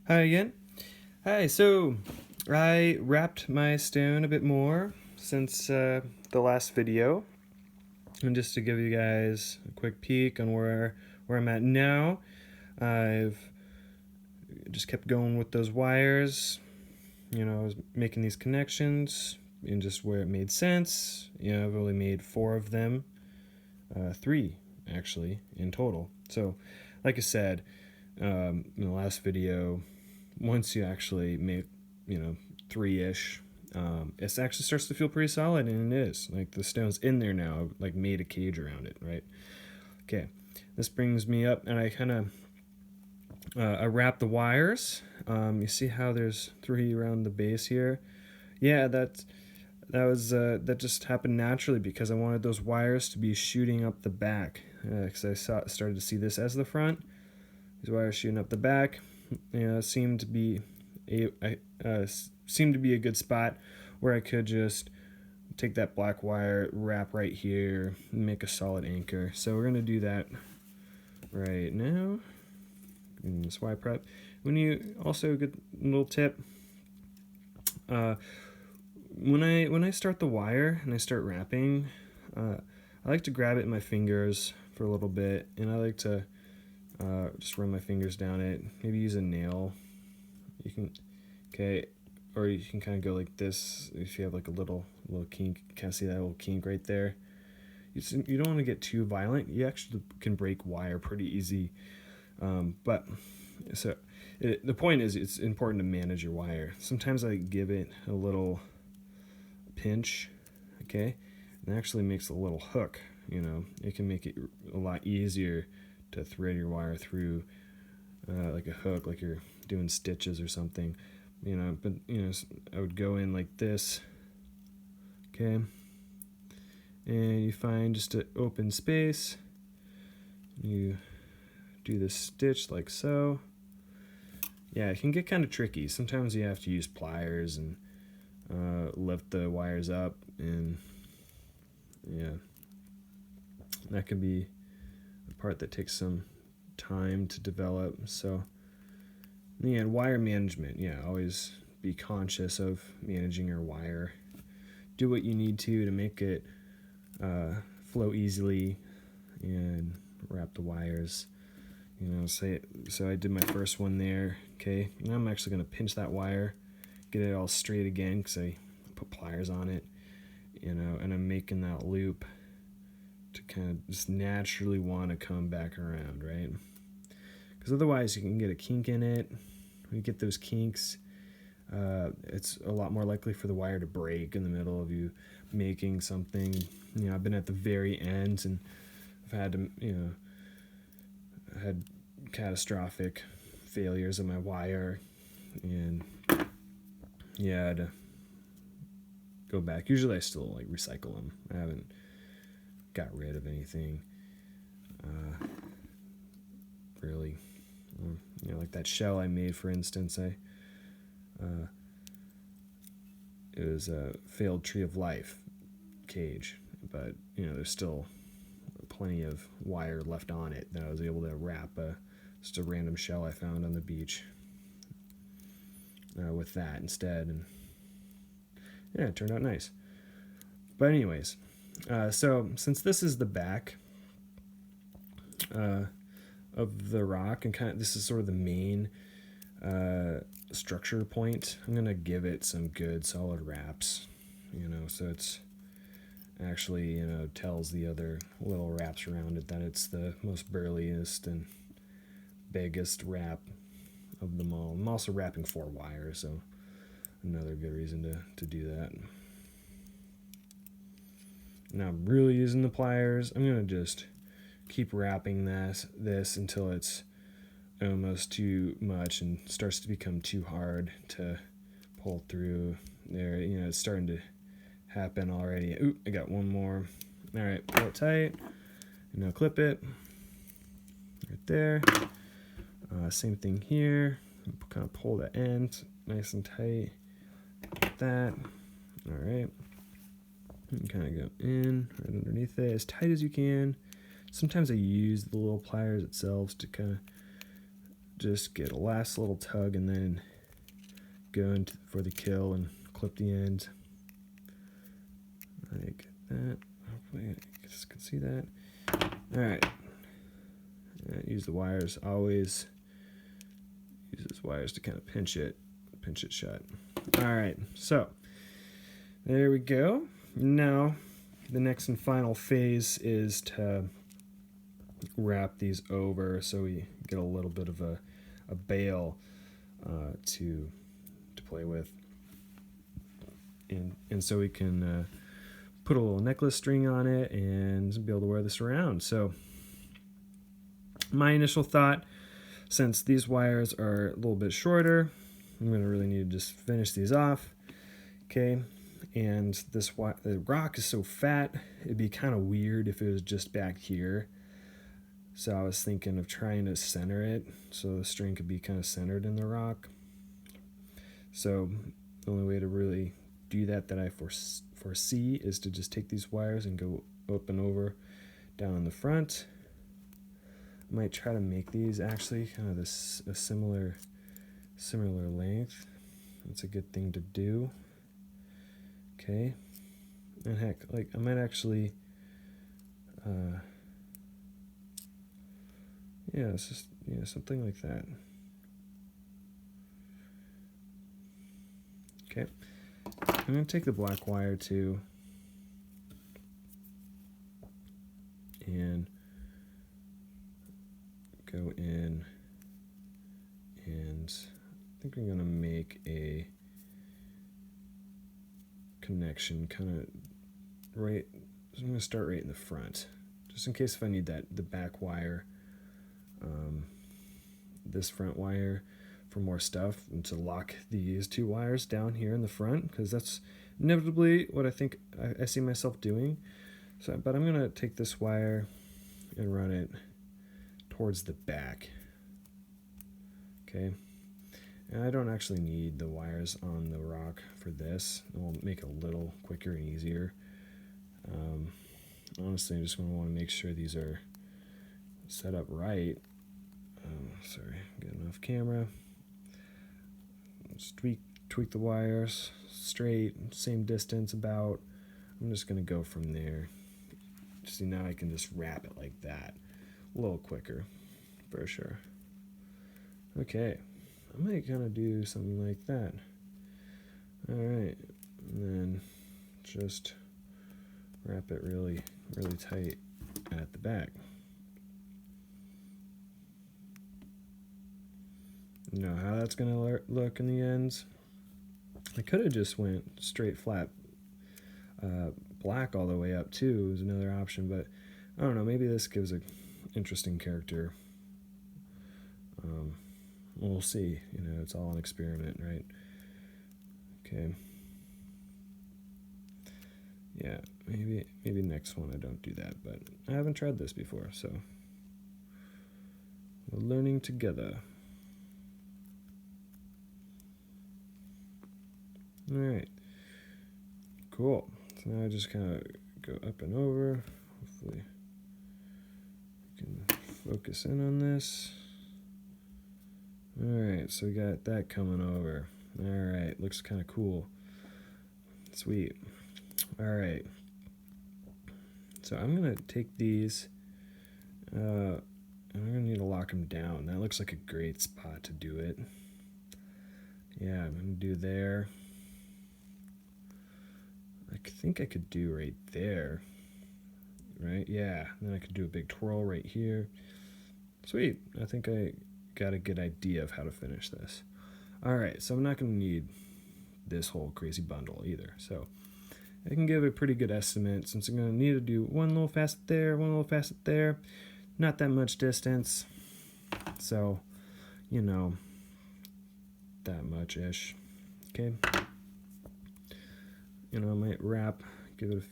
Hi again. Hi, so I wrapped my stone a bit more since the last video. And just to give you guys a quick peek on where I'm at now, I've just kept going with those wires. You know, I was making these connections and just where it made sense. You know, I've only made 4 of them, 3 actually in total. So, like I said in the last video, once you actually make, 3-ish, it actually starts to feel pretty solid, and it is. Like, the stone's in there now. I've, like, made a cage around it, right? Okay, this brings me up, and I kind of I wrap the wires. You see how there's 3 around the base here? Yeah, that just happened naturally because I wanted those wires to be shooting up the back. Because started to see this as the front. These wires shooting up the back, seemed to be seemed to be a good spot where I could just take that black wire, wrap right here, and make a solid anchor. So we're gonna do that right now. In this wire prep. Also a good little tip. When I start the wire and I start wrapping, I like to grab it in my fingers for a little bit, and I like to just run my fingers down it. Maybe use a nail. You can, okay, or you can kind of go like this if you have like a little kink. Kind of see that little kink right there. You don't want to get too violent. You actually can break wire pretty easy. But so the point is, it's important to manage your wire. Sometimes I give it a little pinch, okay, and it actually makes a little hook. It can make it a lot easier to thread your wire through, like a hook, like you're doing stitches or something. But I would go in like this, okay, and you find just an open space. You do this stitch like so. Yeah, it can get kind of tricky. Sometimes you have to use pliers and lift the wires up, and yeah, that can be a part that takes some time to develop. So yeah, wire management, yeah, always be conscious of managing your wire. Do what you need to make it flow easily, and wrap the wires. So I did my first one there. Okay, now I'm actually going to pinch that wire, get it all straight again because I put pliers on it, and I'm making that loop to kind of just naturally want to come back around, right? Because otherwise you can get a kink in it. When you get those kinks, it's a lot more likely for the wire to break in the middle of you making something. I've been at the very end, and I've had to, I had catastrophic failures of my wire, and yeah, I had to go back. Usually I still like recycle them. I haven't got rid of anything really. Like that shell I made, for instance, it was a failed Tree of Life cage, but there's still plenty of wire left on it that I was able to wrap just a random shell I found on the beach with that instead, and yeah, it turned out nice. But anyways, so since this is the back of the rock, and this is sort of the main structure point, I'm gonna give it some good solid wraps, so it's actually tells the other little wraps around it that it's the most burliest and biggest wrap of them all. I'm also wrapping 4 wires, so another good reason to do that. Now I'm really using the pliers. I'm gonna just keep wrapping this until it's almost too much and starts to become too hard to pull through. There, it's starting to happen already. Ooh, I got one more. All right, pull it tight, and now clip it right there. Same thing here. Kind of pull the end nice and tight, like that. All right, and kind of go in right underneath it as tight as you can. Sometimes I use the little pliers itself to kind of just get a last little tug and then go in for the kill and clip the end like that. Hopefully you guys can see that. All right. Use the wires. Always use those wires to kind of pinch it shut. All right. So there we go. Now the next and final phase is to wrap these over so we get a little bit of a bail to play with, and so we can put a little necklace string on it and be able to wear this around. So my initial thought, since these wires are a little bit shorter, I'm going to really need to just finish these off. Okay, and the rock is so fat, it'd be kind of weird if it was just back here. So I was thinking of trying to center it so the string could be kind of centered in the rock. So the only way to really do that I foresee is to just take these wires and go up and over down in the front. I might try to make these actually kind of a similar length. That's a good thing to do. Okay, and heck, like I might actually yeah, it's just something like that. Okay, I'm gonna take the black wire too and go in, and I think I'm gonna make a connection kind of right. I'm gonna start right in the front, just in case if I need the back wire, this front wire for more stuff, and to lock these two wires down here in the front, because that's inevitably what I think I see myself doing. So, but I'm gonna take this wire and run it towards the back. Okay, and I don't actually need the wires on the rock for this. It will make it a little quicker and easier. Honestly, I just want to make sure these are set up right. Sorry, getting off camera. Just tweak the wires straight, same distance about. I'm just going to go from there. See, now I can just wrap it like that. A little quicker, for sure. Okay, I might kind of do something like that. All right, and then just wrap it really tight at the back. You know how that's going to look in the ends? I could have just went straight flat black all the way up too, is another option, but I don't know, maybe this gives an interesting character. We'll see, it's all an experiment, right? Okay. Yeah, maybe next one I don't do that, but I haven't tried this before, so we're learning together. All right, cool. So now I just kind of go up and over. Hopefully we can focus in on this. All right, so we got that coming over. All right, looks kind of cool. Sweet. All right. So I'm going to take these, and I'm going to need to lock them down. That looks like a great spot to do it. Yeah, I'm going to do there. I think I could do right there. Right? Yeah, then I could do a big twirl right here. Sweet. I think I got a good idea of how to finish this. All right, so I'm not going to need this whole crazy bundle either. So I can give a pretty good estimate, since I'm going to need to do one little facet there, one little facet there. Not that much distance. So, that much-ish. Okay. I might wrap, give it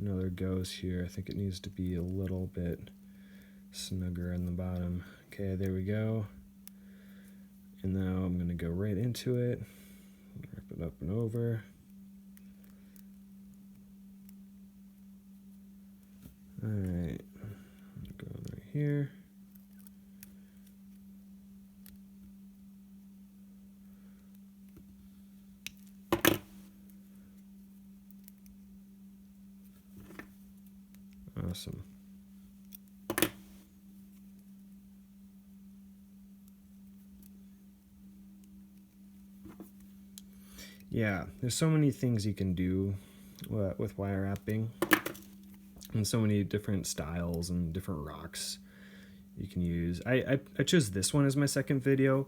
another goes here. I think it needs to be a little bit snugger in the bottom. Okay, there we go. And now I'm going to go right into it. Wrap it up and over. All right, going right here. Awesome. Yeah, there's so many things you can do with wire wrapping, and so many different styles and different rocks you can use. I chose this one as my second video,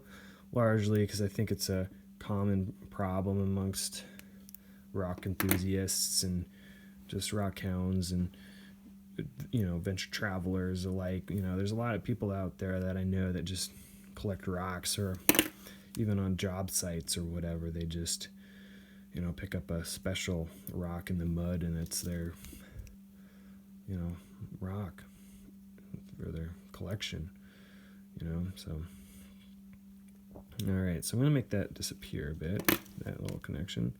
largely because I think it's a common problem amongst rock enthusiasts and just rock hounds and, you know, venture travelers alike. You know, there's a lot of people out there that I know that just collect rocks, or even on job sites or whatever, they just, you know, pick up a special rock in the mud and it's their, you know, rock for their collection, you know. So all right, so I'm gonna make that disappear a bit, that little connection,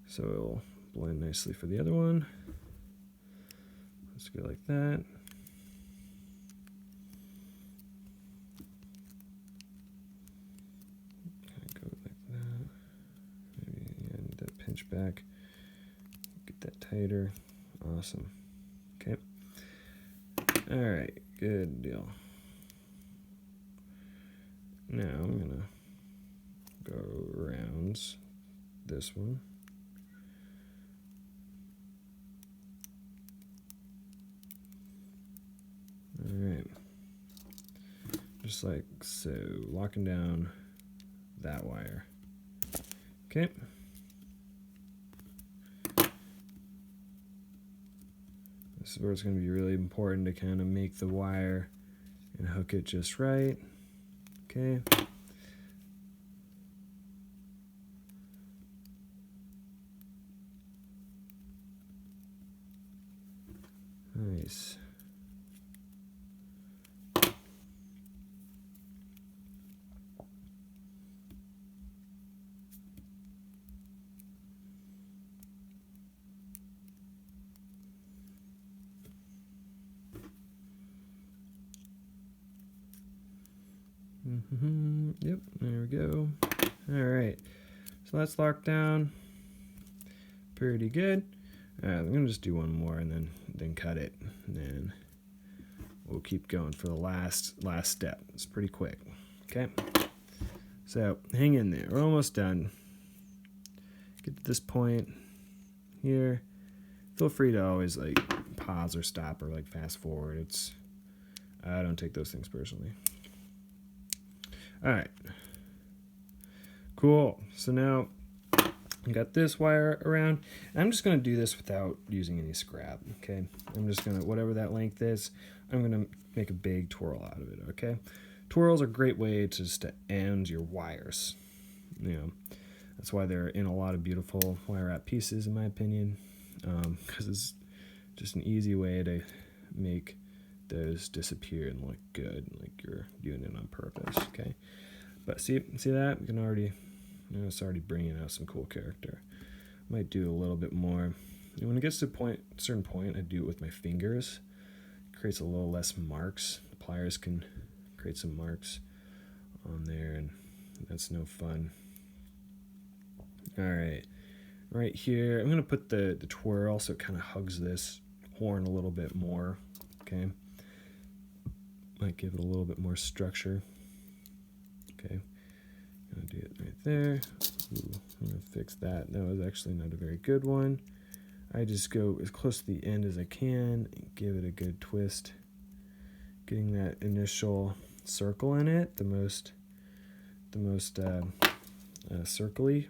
so it'll blend nicely for the other one. Let's go like that. Go like that. Maybe and that pinch back. Get that tighter. Awesome. Okay. All right. Good deal. Now I'm gonna go around this one. All right. Just like so, locking down that wire. Okay. This is where it's going to be really important to kind of make the wire and hook it just right. Okay. Nice. Yep, there we go. All right, so that's locked down. Pretty good. I'm gonna just do one more and then cut it, and then we'll keep going for the last step. It's pretty quick. Okay, so hang in there. We're almost done. Get to this point here. Feel free to always like pause or stop or like fast forward. I don't take those things personally. All right, cool. So now I got this wire around. I'm just gonna do this without using any scrap, okay? I'm just gonna, whatever that length is, I'm gonna make a big twirl out of it, okay? Twirls are a great way to just to end your wires. You know, that's why they're in a lot of beautiful wire wrap pieces, in my opinion, because it's just an easy way to make those disappear and look good, like you're doing it on purpose, okay? But see that? We can already, you know, it's already bringing out some cool character. Might do a little bit more. And when it gets to a certain point, I do it with my fingers. It creates a little less marks. The pliers can create some marks on there, and that's no fun. All right, right here, I'm gonna put the twirl so it kind of hugs this horn a little bit more, okay? Might give it a little bit more structure. Okay, gonna do it right there. Ooh, I'm gonna fix that. That was actually not a very good one. I just go as close to the end as I can and give it a good twist. Getting that initial circle in it, the most circly,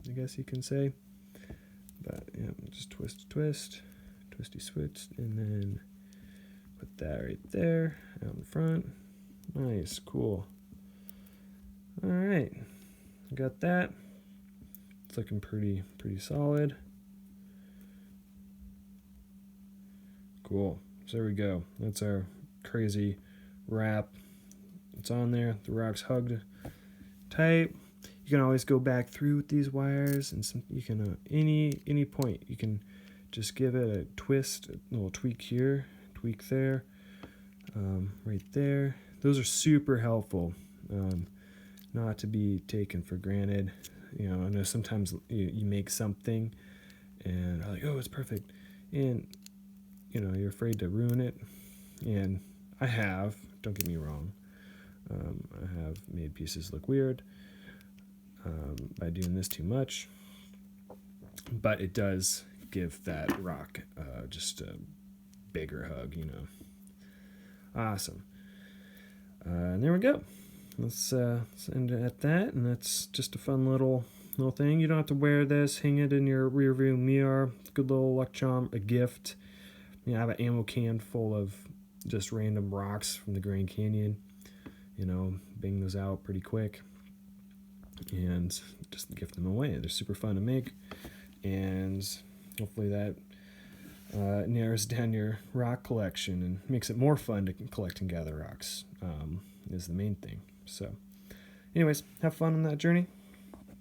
I guess you can say. But yeah, just twisty switch, and then put that right there out in front. Nice, cool. All right, got that. It's looking pretty solid. Cool. So there we go. That's our crazy wrap. It's on there. The rock's hugged tight. You can always go back through with these wires, and you can any point you can just give it a twist, a little tweak here, tweak there, right there. Those are super helpful. Not to be taken for granted. You know, I know sometimes you make something and are like, oh, it's perfect, and you're afraid to ruin it. And I have, don't get me wrong, I have made pieces look weird by doing this too much, but it does give that rock just a bigger hug, Awesome. And there we go. Let's end it at that, and that's just a fun little thing. You don't have to wear this. Hang it in your rear view mirror. Good little luck charm, a gift. I have an ammo can full of just random rocks from the Grand Canyon. Bang those out pretty quick and just gift them away. They're super fun to make, and hopefully that narrows down your rock collection and makes it more fun to collect and gather rocks, is the main thing. So anyways, have fun on that journey.